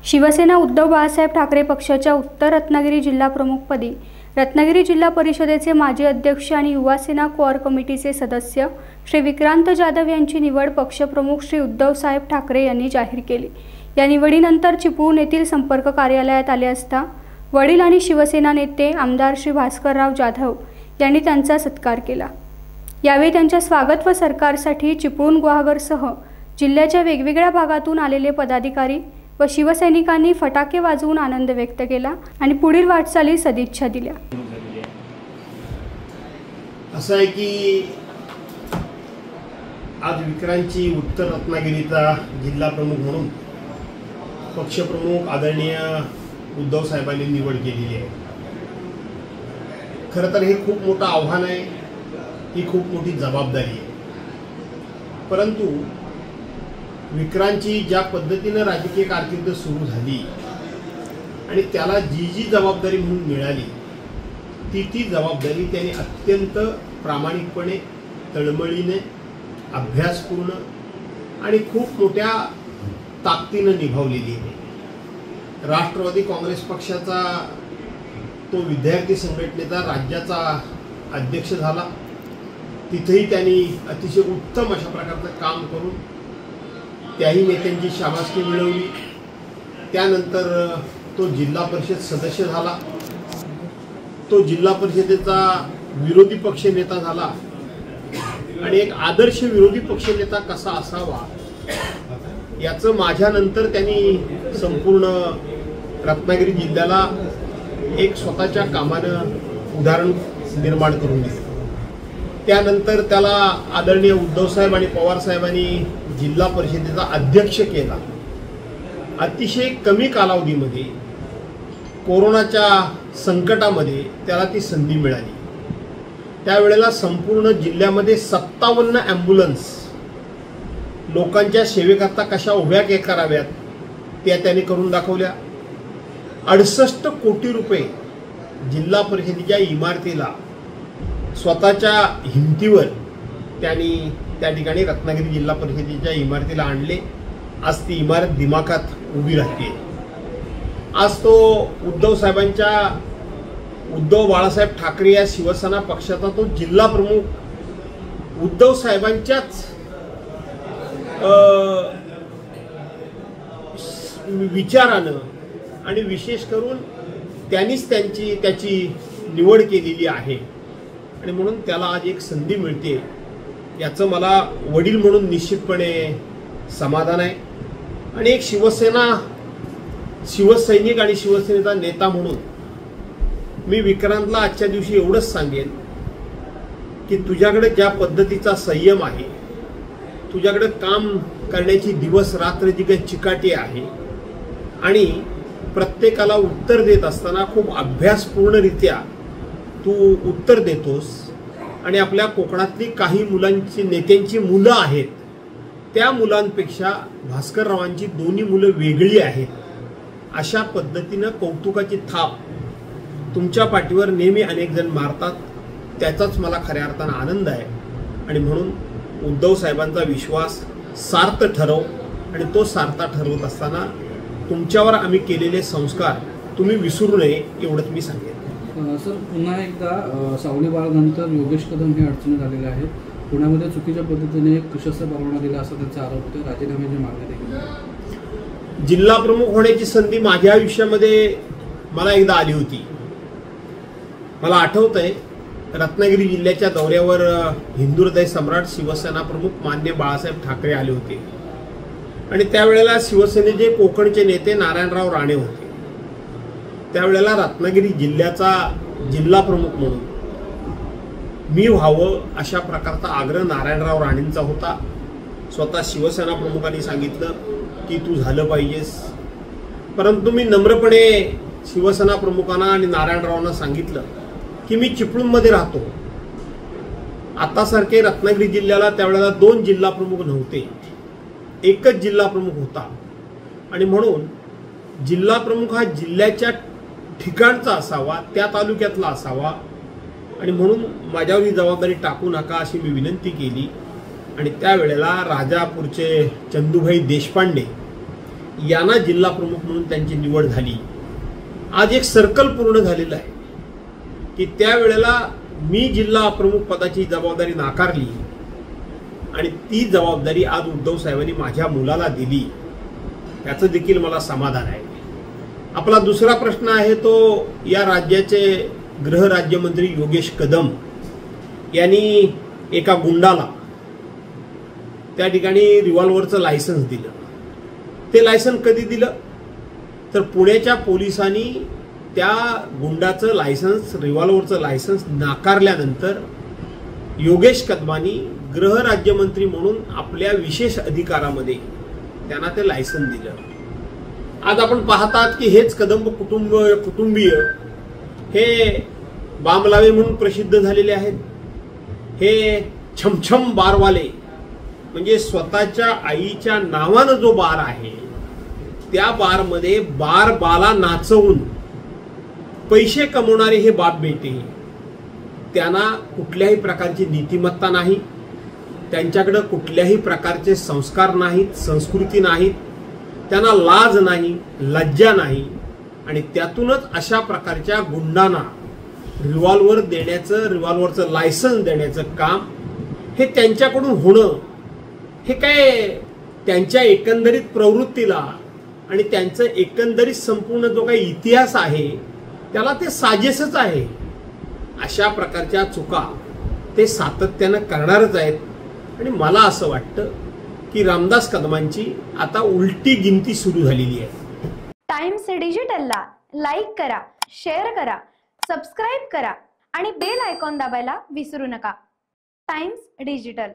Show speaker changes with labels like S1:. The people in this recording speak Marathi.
S1: शिवसेना उद्धव बाळासाहेब ठाकरे पक्षाच्या उत्तर रत्नागिरी जिल्हा प्रमुखपदी रत्नागिरी जिल्हा परिषदेचे माजी अध्यक्ष आणि युवा सेना कोर कमिटीचे सदस्य श्री विक्रांत जाधव यांची निवड पक्षप्रमुख श्री उद्धव साहेब ठाकरे यांनी जाहीर केली। या निवडीनंतर चिपळूण येथील संपर्क कार्यालयात आले असता वडील आणि शिवसेना नेते आमदार श्री भास्करराव जाधव यांनी त्यांचा सत्कार केला। यावेळी त्यांच्या स्वागत व सरकारसाठी चिपळूण गुहागरसह जिल्ह्याच्या वेगवेगळ्या भागातून आलेले पदाधिकारी व शिवसैनिकांनी फटाके वाजवून आनंद व्यक्त केला आणि पुढील वाटचालीस सदिच्छा दिल्या।
S2: असं आहे की आज विक्रांतची उत्तर रत्नागिरीचा जिल्हा प्रमुख म्हणून पक्षप्रमुख आदरणीय उद्धव साहेबांनी निवड केलेली आहे। खरं तर हे खूप मोठं आव्हान आहे, ही खूप मोठी जबाबदारी आहे। परंतु विक्रांतची ज्या पद्धतीने राजकीय कारकीर्द सुरू झाली आणि त्याला जी जबाबदारी म्हणून मिळाली ती जबाबदारी त्याने अत्यंत प्रामाणिकपणे, तळमळीने, अभ्यासपूर्ण आणि खूप मोठ्या ताकदीने निभावलेली आहे। राष्ट्रवादी काँग्रेस पक्षाचा तो विद्यार्थी संघटनेचा राज्याचा अध्यक्ष झाला। तिथेही त्यांनी अतिशय उत्तम अशा प्रकारचं काम करून त्याही नेत्यांची शाबासकी मिळवली। त्यानंतर तो जिल्हा परिषद सदस्य झाला, तो जिल्हा परिषदेचा विरोधी पक्ष नेता झाला आणि एक आदर्श विरोधी पक्ष नेता कसा असावा याचं माझ्यानंतर त्यांनी संपूर्ण रत्नागिरी जिल्ह्याला एक स्वतःच्या कामानं उदाहरण निर्माण करून दिलं। त्यानंतर त्याला आदरणीय उद्धव साहेब आणि पवार साहेबांनी जिल्हा परिषदेचा अध्यक्ष केला। अतिशय कमी कालावधीमध्ये कोरोनाच्या संकटामध्ये त्याला ती संधी मिळाली। त्यावेळेला संपूर्ण जिल्ह्यामध्ये 57 ॲम्ब्युलन्स लोकांच्या सेवेकरता कशा उभ्या कराव्यात त्या त्यांनी करून दाखवल्या। 68 कोटी रुपये जिल्हा परिषदेच्या इमारतीला स्वतःच्या हिमतीवर त्यांनी त्या ठिकाणी रत्नागिरी जिल्हा परिषदेच्या इमारतीला आणले। आज ती इमारत दिमाखात उभी राहते। आज तो उद्धव बाळासाहेब ठाकरे या शिवसेना पक्षाचा तो जिल्हा प्रमुख उद्धव साहेबांच्याच विचारानं आणि विशेष करून त्यांनीच त्याची निवड केलेली आहे आणि म्हणून त्याला आज एक संधी मिळते याचं मला वडील म्हणून निश्चितपणे समाधान आहे। आणि एक शिवसैनिक आणि शिवसेनेचा नेता म्हणून मी विक्रांतला आजच्या दिवशी एवढंच सांगेन की तुझ्याकडे ज्या पद्धतीचा संयम आहे, तुझ्याकडे काम करण्याची दिवस रात्र जी काही चिकाटी आहे आणि प्रत्येकाला उत्तर देत असताना खूप अभ्यासपूर्णरित्या तू उत्तर देतोस आणि आपल्या कोकणातली काही नेत्यांची मुलं आहेत त्या मुलांपेक्षा भास्कररावांची दोन्ही मुलं वेगळी आहेत अशा पद्धतीनं कौतुकाची थाप तुमच्या पाठीवर नेहमी अनेक जण मारतात। त्याचाच मला खऱ्या अर्थानं आनंद आहे आणि म्हणून उद्धव साहेबांचा विश्वास सार्थ ठरव आणि तो सार्थ ठरवत असताना तुमच्यावर आम्ही केलेले संस्कार तुम्ही विसरू नये एवढंच मी सांगेन।
S3: सर, पुन्हा एकदा सावली बाळानंतर योगेश कदम हे अडचणीत आलेले आहेत। पुण्यामध्ये चुकीच्या पद्धतीने एक सशस्त्र परवाना दिला असा त्यांचा आरोप होतो। राजीनाम्याची मागणी देखील।
S2: जिल्हा प्रमुख होण्याची संधी माझ्या आयुष्यामध्ये मला एकदा आली होती। मला आठवतंय रत्नागिरी जिल्ह्याच्या दौऱ्यावर हिंदू हृदय सम्राट शिवसेना प्रमुख मान्य बाळासाहेब ठाकरे आले होते आणि त्यावेळेला शिवसेनेचे कोकणचे नेते नारायणराव राणे होते। त्यावेळेला रत्नागिरी जिल्ह्याचा जिल्हा प्रमुख म्हणून मी व्हावं अशा प्रकारचा आग्रह नारायणराव राणेंचा होता। स्वतः शिवसेना प्रमुखांनी सांगितलं की तू झालं पाहिजेस, परंतु मी नम्रपणे शिवसेना प्रमुखांना आणि नारायणरावांना सांगितलं की मी चिपळूणमध्ये राहतो। आतासारखे रत्नागिरी जिल्ह्याला त्यावेळेला 2 जिल्हा प्रमुख नव्हते, एकच जिल्हा प्रमुख होता आणि म्हणून जिल्हा प्रमुख हा जिल्ह्याच्या ठिकाणचा असावा, त्या तालुक्यातला असावा आणि म्हणून माझ्यावर ही जबाबदारी टाकू नका अशी मी विनंती केली। आणि त्यावेळेला राजापूरचे चंदूभाई देशपांडे यांना जिल्हा प्रमुख म्हणून त्यांची निवड झाली. आज एक सर्कल पूर्ण झालेलं आहे की त्यावेळेला मी जिल्हा प्रमुख पदाची जबाबदारी नाकारली आणि ती जबाबदारी आज उद्धव साहेबांनी माझ्या मुलाला दिली. याचं देखील मला समाधान आहे. आपला दुसरा प्रश्न आहे तो या राज्याचे गृहराज्यमंत्री योगेश कदम यांनी एका गुंडाला त्या ठिकाणी रिव्हॉल्व्हरचं लायसन्स दिलं. ते लायसन्स कधी दिलं तर पुण्याच्या पोलिसांनी त्या गुंडाचं लायसन्स, रिव्हॉल्व्हरचं लायसन्स नाकारल्यानंतर योगेश कदमांनी गृहराज्यमंत्री म्हणून आपल्या विशेष अधिकारामध्ये त्यांना ते लायसन्स दिलं. आज आपण पाहतात की हेच कदम कुटुंबीय हे बामलावे म्हणून प्रसिद्ध झालेले आहेत. हे छमछम बारवाले म्हणजे स्वतःच्या आईच्या नावानं जो बार आहे त्या बारमध्ये बाला नाचवून पैसे कमवणारे हे बाप बेटे, त्यांना कुठल्याही प्रकारची नीतिमत्ता नाही, त्यांच्याकडे कुठल्याही प्रकारचे संस्कार नाहीत, संस्कृती नाहीत, त्यांना लाज नाही, लज्जा नाही आणि त्यातूनच अशा प्रकारच्या गुंडांना रिव्हॉल्व्हर देण्याचं, रिव्हॉल्व्हरचं लायसन्स देण्याचं काम हे त्यांच्याकडून होणं हे काय त्यांच्या एकंदरीत प्रवृत्तीला आणि त्यांचं एकंदरीत संपूर्ण जो काही इतिहास आहे त्याला ते साजेसच आहे. अशा प्रकारच्या चुका ते सातत्यानं करणारच आहेत आणि मला असं वाटतं की रामदास कदमांची आता उलटी गिनती सुरू झालेली आहे.
S4: टाइम्स डिजिटलला लाईक करा, शेअर करा, सबस्क्राईब करा आणि बेल आयकॉन दाबायला विसरू नका. Times digital.